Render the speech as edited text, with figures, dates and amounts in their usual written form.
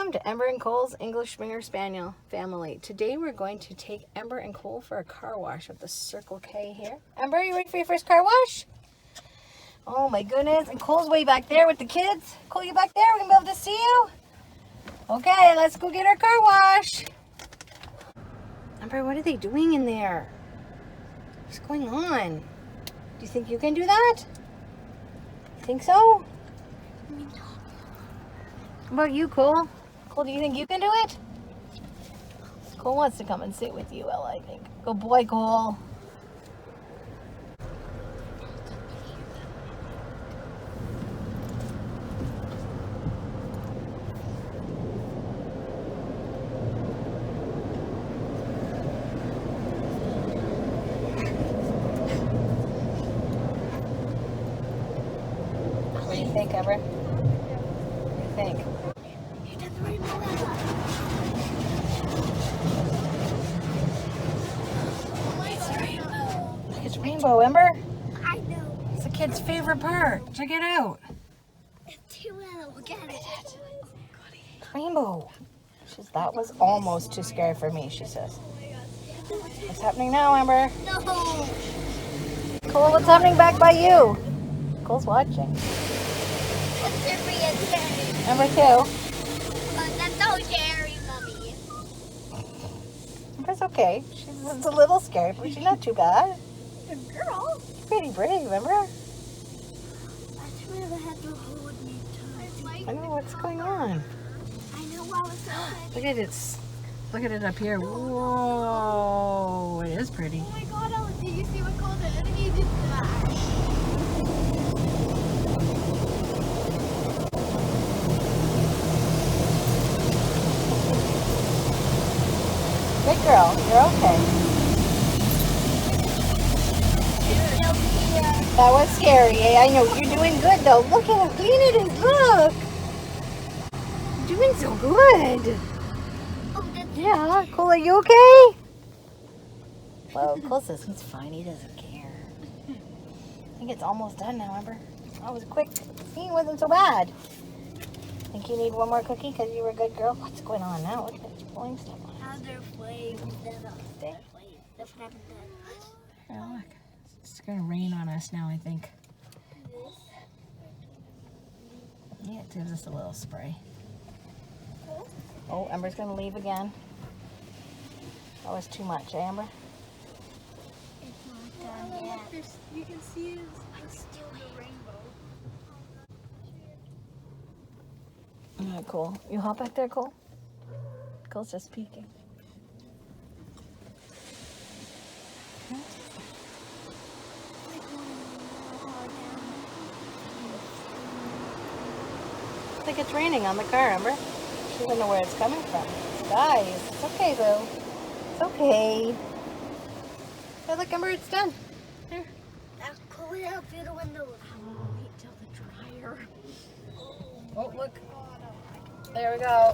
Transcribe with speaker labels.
Speaker 1: Welcome to Ember and Cole's English Springer Spaniel family. Today we're going to take Ember and Cole for a car wash at the Circle K here. Ember, you ready for your first car wash? Oh my goodness, and Cole's way back there with the kids. Cole, you back there? We're going to be able to see you? Okay, let's go get our car wash. Ember, what are they doing in there? What's going on? Do you think you can do that? Think so? How about you, Cole? Cole, do you think you can do it? Cole wants to come and sit with you, Ella, I think. Good boy, Cole. What do you think, Ember? What do you think? It's rainbow, Ember.
Speaker 2: I know.
Speaker 1: It's the kid's favorite part. Check it out.
Speaker 2: It's too little. Look at it.
Speaker 1: Rainbow. That was almost too scary for me, she says. What's happening now, Ember?
Speaker 2: No.
Speaker 1: Cole, what's happening back by you? Cole's watching.
Speaker 2: It's really scary.
Speaker 1: Ember too.
Speaker 2: That's so scary, Mommy.
Speaker 1: Ember's okay. She's a little scary, but she's not too bad.
Speaker 2: Good girl.
Speaker 1: Pretty brave, Ember.
Speaker 2: I swear they had to hold me tight.
Speaker 1: I know what's going on.
Speaker 2: I know what was happening.
Speaker 1: Look at it. Look at it up here. Whoa. It is pretty.
Speaker 2: Oh my God, Ella, did you see what Cole did? He did that.
Speaker 1: Good girl. You're okay. That was scary, eh? I know. You're doing good, though. Look at how clean it is. Look. You're doing so good. Yeah. Cole, are you okay? Well, Cole says he's fine. He doesn't care. I think it's almost done now, Ember. That was quick. See, it wasn't so bad. Think you need one more cookie because you were a good girl? What's going on now? Look at that pulling stuff on.
Speaker 2: How's their flames?
Speaker 1: There.
Speaker 2: That's what happened then.
Speaker 1: Oh, look. It's going to rain on us now, I think. Yeah, it gives us a little spray. Oh, Ember's going to leave again. That was too much, eh, Ember?
Speaker 2: It's not done yet. You can see the rainbow.
Speaker 1: Alright, Cole. You hop back there, Cole? Cole's just peeking. I think it's raining on the car, Ember. She doesn't know where it's coming from. Guys, it's okay though. It's okay. Hey, look, Ember, it's done. Here.
Speaker 2: That's cool out through the window. Wait till the dryer.
Speaker 1: Oh, look. There we go.